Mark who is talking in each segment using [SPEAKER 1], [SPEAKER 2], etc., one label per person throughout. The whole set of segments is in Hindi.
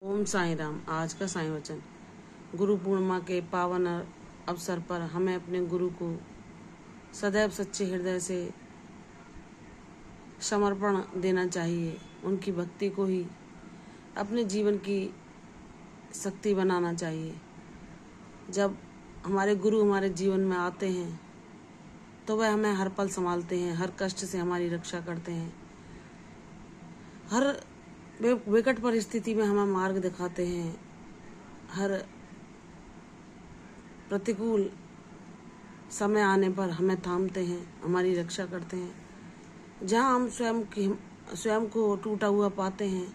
[SPEAKER 1] ओम साईं राम। आज का साईं वचन। गुरु पूर्णिमा के पावन अवसर पर हमें अपने गुरु को सदैव सच्चे हृदय से समर्पण देना चाहिए। उनकी भक्ति को ही अपने जीवन की शक्ति बनाना चाहिए। जब हमारे गुरु हमारे जीवन में आते हैं तो वह हमें हर पल संभालते हैं, हर कष्ट से हमारी रक्षा करते हैं, हर विकट परिस्थिति में हमें मार्ग दिखाते हैं, हर प्रतिकूल समय आने पर हमें थामते हैं, हमारी रक्षा करते हैं। जहाँ हम स्वयं को टूटा हुआ पाते हैं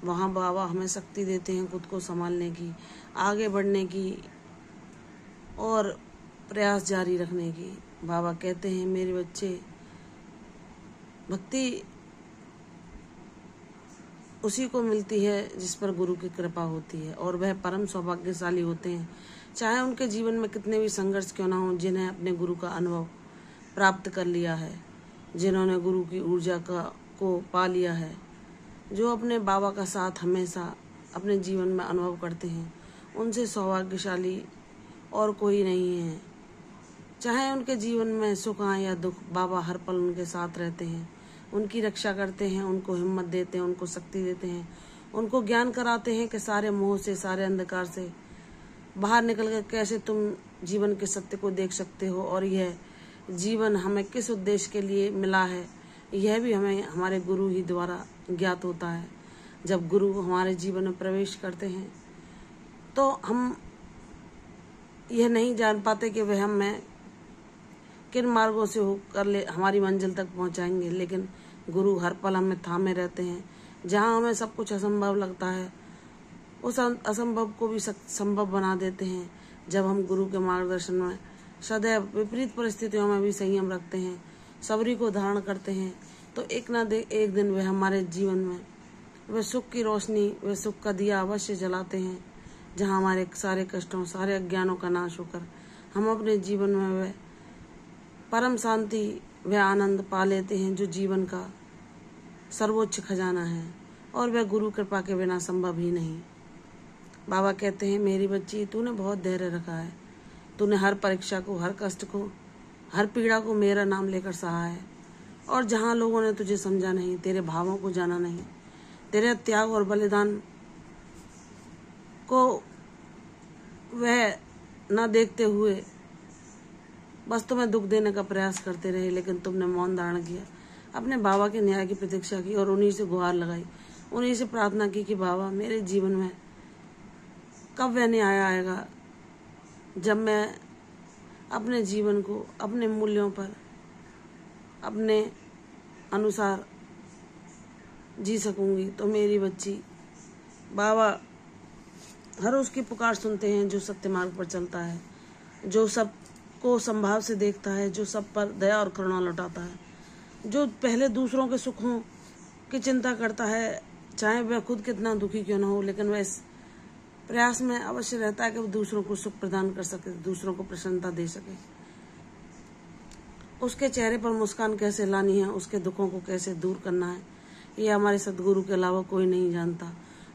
[SPEAKER 1] वहाँ बाबा हमें शक्ति देते हैं खुद को संभालने की, आगे बढ़ने की और प्रयास जारी रखने की। बाबा कहते हैं, मेरे बच्चे, भक्ति उसी को मिलती है जिस पर गुरु की कृपा होती है और वह परम सौभाग्यशाली होते हैं, चाहे उनके जीवन में कितने भी संघर्ष क्यों ना हो, जिन्हें अपने गुरु का अनुभव प्राप्त कर लिया है, जिन्होंने गुरु की ऊर्जा को पा लिया है, जो अपने बाबा का साथ हमेशा अपने जीवन में अनुभव करते हैं, उनसे सौभाग्यशाली और कोई नहीं है। चाहे उनके जीवन में सुख आए या दुख, बाबा हर पल उनके साथ रहते हैं, उनकी रक्षा करते हैं, उनको हिम्मत देते हैं, उनको शक्ति देते हैं, उनको ज्ञान कराते हैं कि सारे मोह से, सारे अंधकार से बाहर निकल कर कैसे तुम जीवन के सत्य को देख सकते हो और यह जीवन हमें किस उद्देश्य के लिए मिला है, यह भी हमें हमारे गुरु ही द्वारा ज्ञात होता है। जब गुरु हमारे जीवन में प्रवेश करते हैं तो हम यह नहीं जान पाते कि वह हमें किन मार्गों से होकर हमारी मंजिल तक पहुंचाएंगे, लेकिन गुरु हर पल हमें थामे रहते हैं। जहां हमें सब कुछ असंभव लगता है उस असंभव को भी संभव बना देते हैं। जब हम गुरु के मार्गदर्शन में सदैव विपरीत परिस्थितियों में भी संयम रखते हैं, सबरी को धारण करते हैं, तो एक दिन वह हमारे जीवन में वह सुख की रोशनी, वह सुख का दिया अवश्य जलाते हैं, जहाँ हमारे सारे कष्टों, सारे अज्ञानों का नाश होकर हम अपने जीवन में वह परम शांति, वह आनंद पा लेते हैं जो जीवन का सर्वोच्च खजाना है और वह गुरु कृपा के बिना संभव ही नहीं। बाबा कहते हैं, मेरी बच्ची, तूने बहुत धैर्य रखा है, तूने हर परीक्षा को, हर कष्ट को, हर पीड़ा को मेरा नाम लेकर सहा है और जहाँ लोगों ने तुझे समझा नहीं, तेरे भावों को जाना नहीं, तेरे त्याग और बलिदान को वह न देखते हुए बस तुम्हें दुख देने का प्रयास करते रहे, लेकिन तुमने मौन धारण किया, अपने बाबा के न्याय की प्रतीक्षा की और उन्हीं से गुहार लगाई, उन्हीं से प्रार्थना की कि बाबा, मेरे जीवन में कब वह न्याय आएगा जब मैं अपने जीवन को अपने मूल्यों पर, अपने अनुसार जी सकूंगी। तो मेरी बच्ची, बाबा हर उसकी पुकार सुनते हैं जो सत्य मार्ग पर चलता है, जो सब को संभाव से देखता है, जो सब पर दया और करुणा लौटाता है, जो पहले दूसरों के सुखों की चिंता करता है, चाहे वह खुद कितना दुखी क्यों न हो, लेकिन वह इस प्रयास में अवश्य रहता है कि वह दूसरों को सुख प्रदान कर सके, दूसरों को प्रसन्नता दे सके। उसके चेहरे पर मुस्कान कैसे लानी है, उसके दुखों को कैसे दूर करना है, ये हमारे सदगुरु के अलावा कोई नहीं जानता।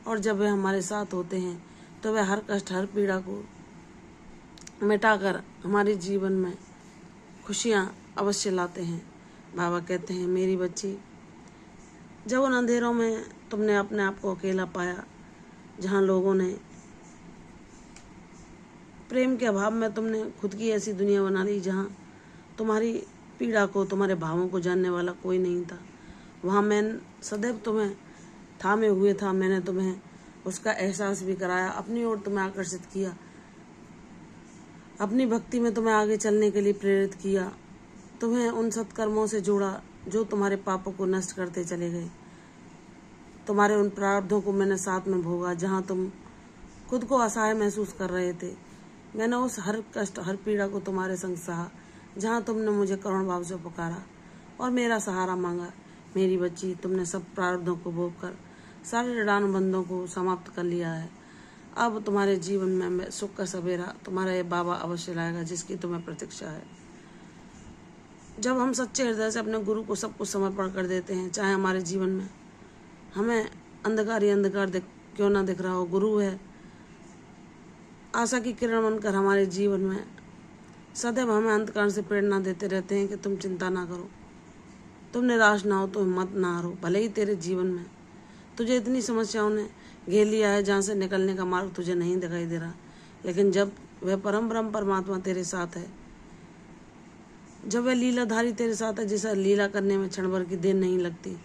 [SPEAKER 1] और जब वे हमारे साथ होते हैं तो वह हर कष्ट, हर पीड़ा को मिटाकर हमारे जीवन में खुशियाँ अवश्य लाते हैं। बाबा कहते हैं, मेरी बच्ची, जब उन अंधेरों में तुमने अपने आप को अकेला पाया, जहाँ लोगों ने प्रेम के अभाव में तुमने खुद की ऐसी दुनिया बना ली जहाँ तुम्हारी पीड़ा को, तुम्हारे भावों को जानने वाला कोई नहीं था, वहाँ मैं सदैव तुम्हें थामे हुए था। मैंने तुम्हें उसका एहसास भी कराया, अपनी ओर तुम्हें आकर्षित किया, अपनी भक्ति में तुम्हें आगे चलने के लिए प्रेरित किया, तुम्हें उन सत्कर्मों से जोड़ा जो तुम्हारे पापों को नष्ट करते चले गए। तुम्हारे उन प्रारब्धों को मैंने साथ में भोगा, जहाँ तुम खुद को असहाय महसूस कर रहे थे। मैंने उस हर कष्ट, हर पीड़ा को तुम्हारे संग सहा, जहाँ तुमने मुझे करुण भाव से पुकारा और मेरा सहारा मांगा। मेरी बच्ची, तुमने सब प्रारब्धों को भोग कर सारे ऋणानुबंधों को समाप्त कर लिया है। अब तुम्हारे जीवन में सुख का सवेरा तुम्हारा ये बाबा अवश्य लाएगा जिसकी तुम्हें प्रतीक्षा है। जब हम सच्चे हृदय से अपने गुरु को सब कुछ समर्पण कर देते हैं, चाहे हमारे जीवन में हमें अंधकार ही अंधकार क्यों ना दिख रहा हो, गुरु है आशा की किरण बनकर हमारे जीवन में सदैव हमें अंतकाल से प्रेरणा देते रहते हैं कि तुम चिंता ना करो, तुम निराश ना हो, तुम हिम्मत ना हारो। भले ही तेरे जीवन में तुझे इतनी समस्याओं ने घेर लिया है जहाँ से निकलने का मार्ग तुझे नहीं दिखाई दे रहा, लेकिन जब वह परम ब्रह्म परमात्मा तेरे साथ है, जब वह लीलाधारी तेरे साथ है, जिसे लीला करने में क्षण भर की देर नहीं लगती,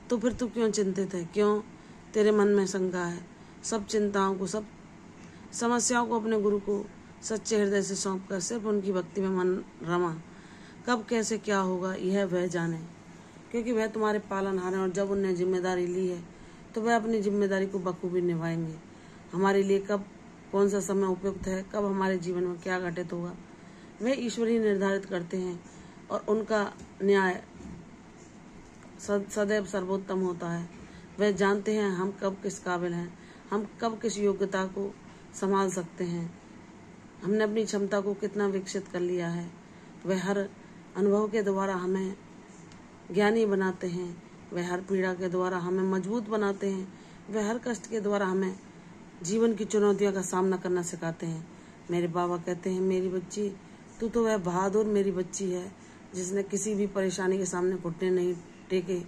[SPEAKER 1] तो फिर तू क्यों चिंतित है, क्यों तेरे मन में शंका है। सब चिंताओं को, सब समस्याओं को अपने गुरु को सच्चे हृदय से सौंप कर सिर्फ उनकी भक्ति में मन रमा। कब कैसे क्या होगा यह वह जाने, क्योंकि वह तुम्हारे पालनहार हैं और जब उनने जिम्मेदारी ली है तो वह अपनी जिम्मेदारी को बखूबी निभाएंगे। हमारे लिए कब कौन सा समय उपयुक्त है, कब हमारे जीवन में क्या घटित होगा, वे ईश्वर ही निर्धारित करते हैं और उनका न्याय सदैव सर्वोत्तम होता है। वे जानते हैं हम कब किस काबिल हैं, हम कब किस योग्यता को संभाल सकते हैं, हमने अपनी क्षमता को कितना विकसित कर लिया है। वह हर अनुभव के द्वारा हमें ज्ञानी बनाते हैं, वह हर पीड़ा के द्वारा हमें मजबूत बनाते हैं, वह हर कष्ट के द्वारा हमें जीवन की चुनौतियों का सामना करना सिखाते हैं। मेरे बाबा कहते हैं, मेरी बच्ची तू तो वह बहादुर मेरी बच्ची है जिसने किसी भी परेशानी के सामने घुटने नहीं टेके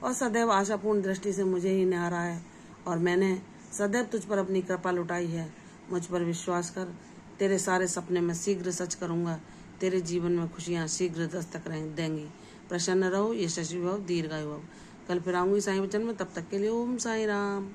[SPEAKER 1] और सदैव आशापूर्ण दृष्टि से मुझे ही निहारा है, और मैंने सदैव तुझ पर अपनी कृपा लुटाई है। मुझ पर विश्वास कर, तेरे सारे सपने मैं शीघ्र सच करूंगा, तेरे जीवन में खुशियां शीघ्र दस्तक देंगी। प्रसन्न रहो, यशस्वी भव, दीर्घायु भव। कल फिर आऊंगी साईं वचन में, तब तक के लिए ओम साई राम।